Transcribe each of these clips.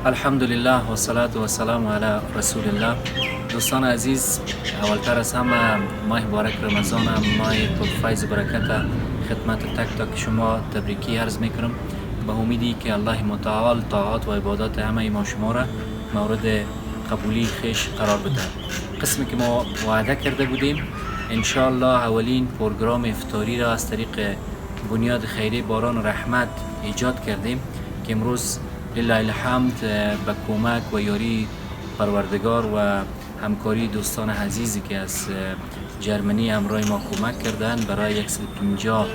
الحمدلله و صلات و سلام علی رسول الله. دوستان عزیز، اولتر از همه ماه مبارک رمضان، ماه پر فیض و برکت، خدمت تک تک شما تبریکی عرض میکنم به امیدی که الله متعال طاعات و عبادات همه ما شما را مورد قبولی خیش قرار بده. قسمی که ما وعده کرده بودیم انشاءالله اولین پروگرام افطاری را از طریق بنیاد خیری باران رحمت ایجاد کردیم که امروز لله الحمد به کمک و یاری پروردگار و همکاری دوستان عزیزی که از جرمنی همراه ما کمک کردن برای 150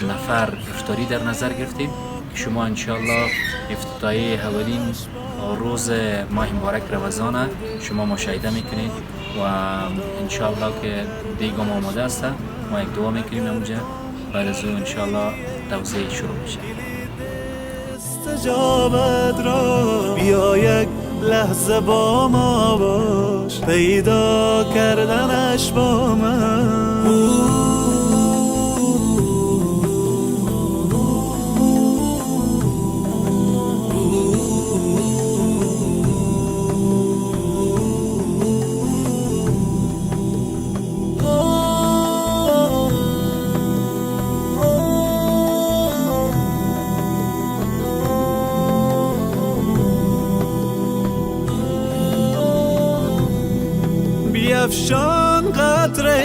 نفر افطاری در نظر گرفتیم که شما انشاءالله افتتاحیه اولین روز ماه مبارک رمضان شما مشاهده میکنید و انشاءالله که دیگم آماده است. ما یک دعا میکنیم اونجا، بعد از اون انشاءالله توزیع شروع میشه. استجابت را بیا یک لحظه با ما باش، پیدا کردنش با من. بیفشان قطره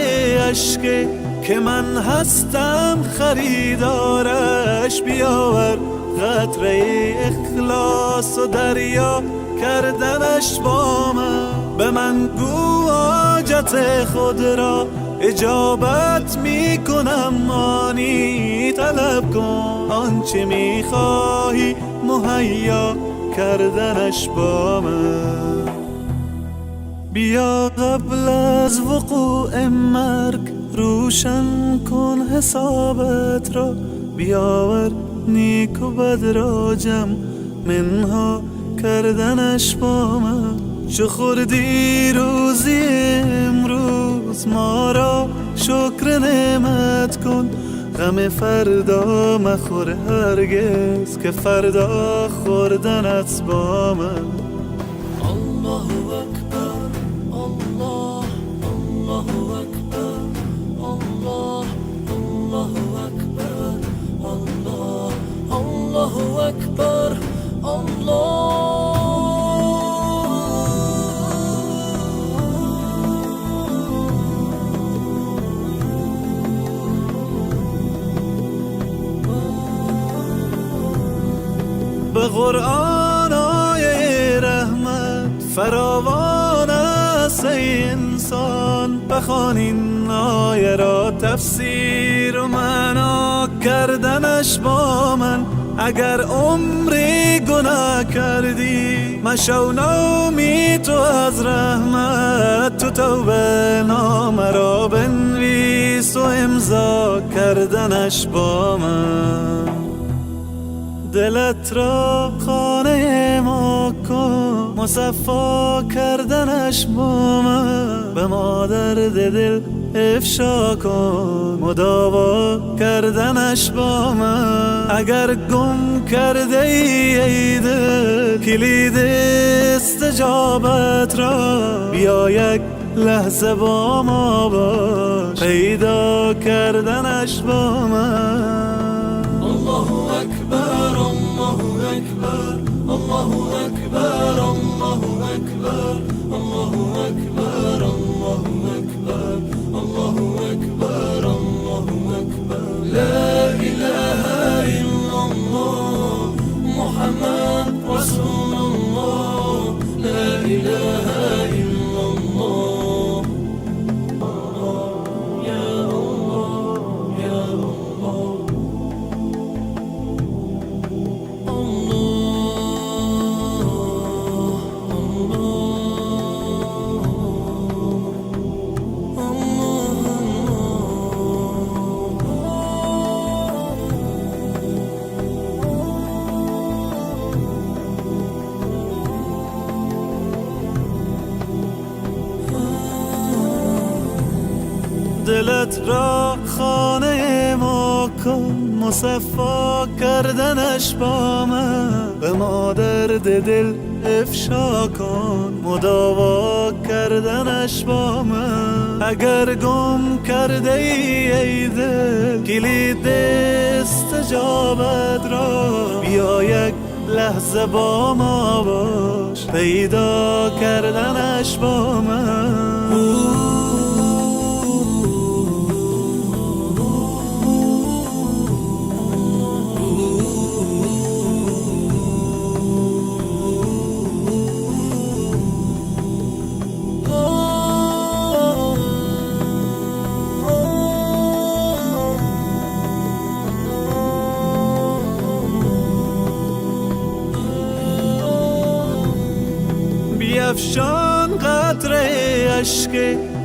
عشقی که من هستم خریدارش، بیاور قطره اخلاص و دریا کردنش با من. به من گو حاجت خود را اجابت میکنم، آنی طلب کن آنچه میخواهی مهیا کردنش با من. بیا قبل از وقوع مرگ روشن کن حسابت را، بیاور نیک و بد را جمع منها کردنش با من. چو خوردی روزی امروز ما را شکر نعمت کن، غم فردا مخور هرگز که فردا خوردنت با من. الله اکبر، الله، الله اکبر، الله، الله اکبر، الله، الله اکبر، الله. به قرآن آیه رحمت فراوان است ای انسان، بخوان این آیه را تفسیر و معنا کردنش با من. اگر عمری گناه کردی مشو نومید تو از رحمت، تو توبه نامه را بنویس و امضا کردنش با من. دلت را خانه ما کن مصفا کردنش با من، به ما درد دل افشا کن مداوا کردنش با من. اگر گم کرده ای دل کلید استجابت را، بیا یک لحظه با ما باش، پیدا کردنش با من. الله اکبر، الله اکبر، الله اکبر، الله اکبر، الله اکبر، الله اکبر، الله اکبر، الله اکبر. لا اله الا الله محمد رسول الله، لا اله الا الله. یا الله، یا الله. دلت را خانه ما کن مصفا کردنش با من، به ما درد دل افشا کن مداوا کردنش با من. اگر گم کرده ای دل کلید استجابت را، بیا یک لحظه با ما باش پیدا کردنش با من. بیفشان قطره اشک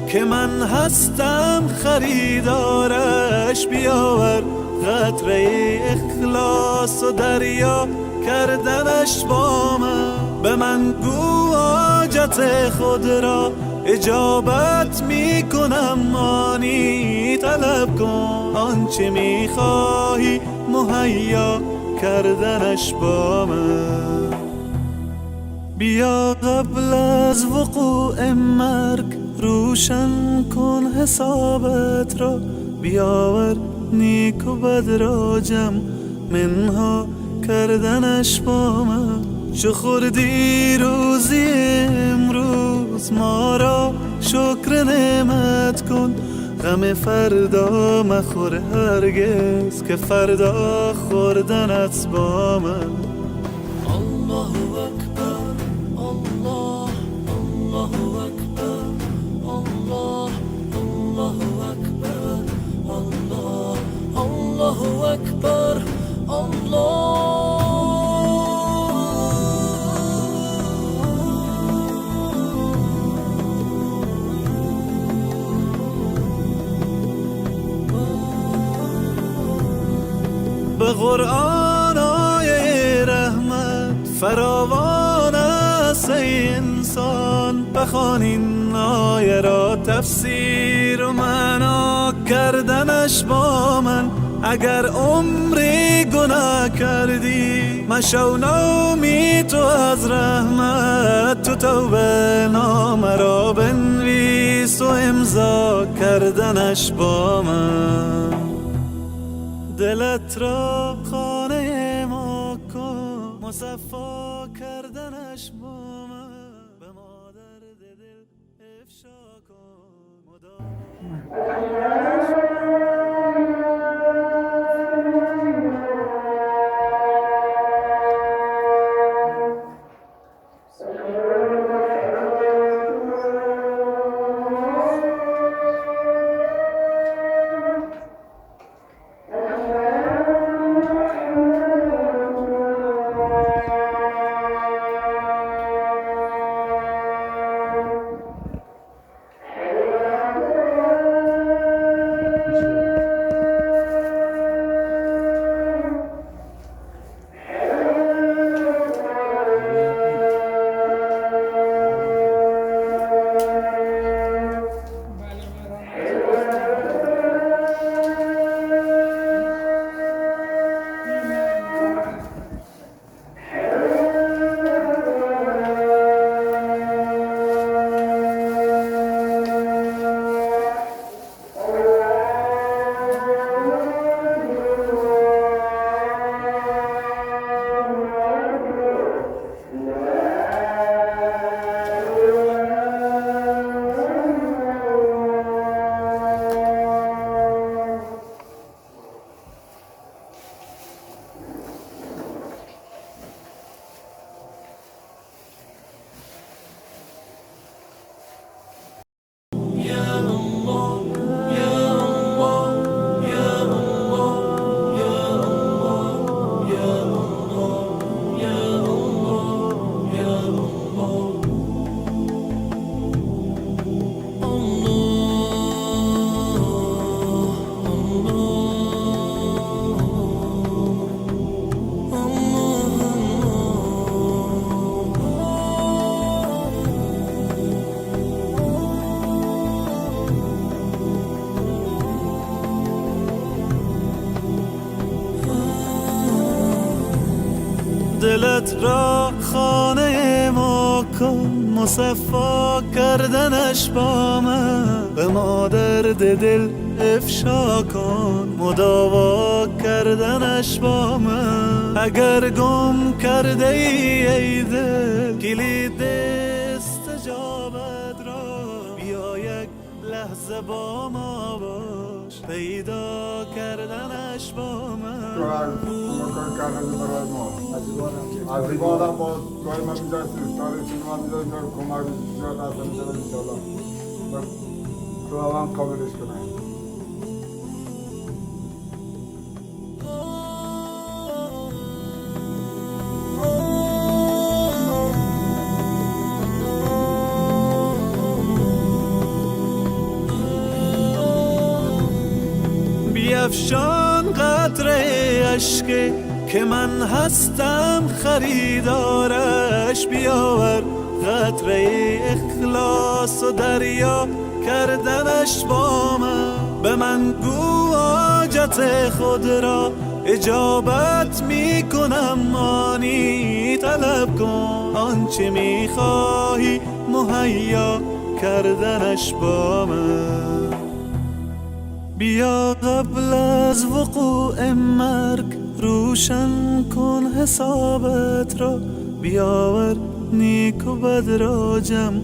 که من هستم خریدارش، بیاور قطره اخلاص و دریا کردنش با من. به من گو حاجت خود را اجابت می کنم، آنی طلب کن آنچه می خواهی مهیا کردنش با من. بیا قبل از وقوع مرگ روشن کن حسابت را، بیاور نیک و بد را جمع منها کردنش با من. چو خوردی روزی امروز ما را شکر نعمت کن، غم فردا مخور هرگز که فردا خوردنت با من. الله اکبر الله الله اکبر الله الله اکبر الله الله اکبر الله. به قرآن آیه رحمت فراوان است ای انسان، بخوان این آیه را تفسیر و معنا کردنش با من. اگر عمری گناه کردی مشو نومید تو از رحمت، تو توبه نامه را بنویس و امضا کردنش با من. دلت را خانه ما کن مصفا کردنش با من، به ما درد دل افشا کن دلت را خانه ما کن، مصفا کردنش با من به ما درد دل افشا کن، مداوا کردنش با من. اگر گم کرده ای دل کلید استجابت را، بیا یک لحظه با ما باش، پیدا کردنش با من. از این آدم با گاهی من می‌جایستیم تاریخی من می‌جایستیم کمک زیاد هستم می‌شدم انشاءالله خداوند قابلش کنه. بیفشان قطره اشک که من هستم خریدارش، بیاور قطره اخلاص و دریا کردنش با من. به من گو حاجت خود را اجابت می کنم، آنی طلب کن آنچه می خواهی مهیا کردنش با من. بیا قبل از وقوع مرگ روشن کن حسابت را، بیاور نیک و بد را جمع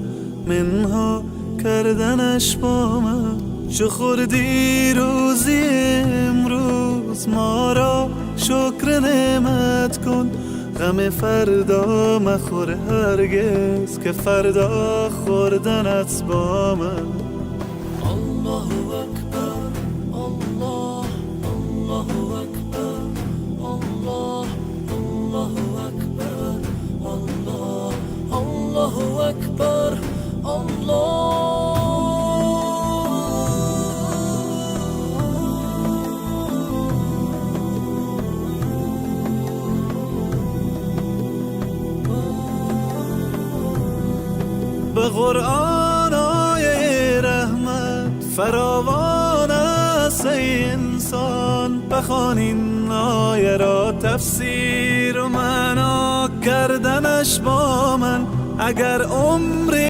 منها کردنش با من. چو خوردی روزی امروز ما را شکر نعمت کن، غم فردا مخور هرگز که فردا خوردنت با من. الله اکبر الله الله اکبر الله الله اکبر الله الله اکبر الله. به قرآن آیه رحمت فراوان است ای انسان، بخوان این آیه را تفسیر و معنا کردنش با من. اگر عمری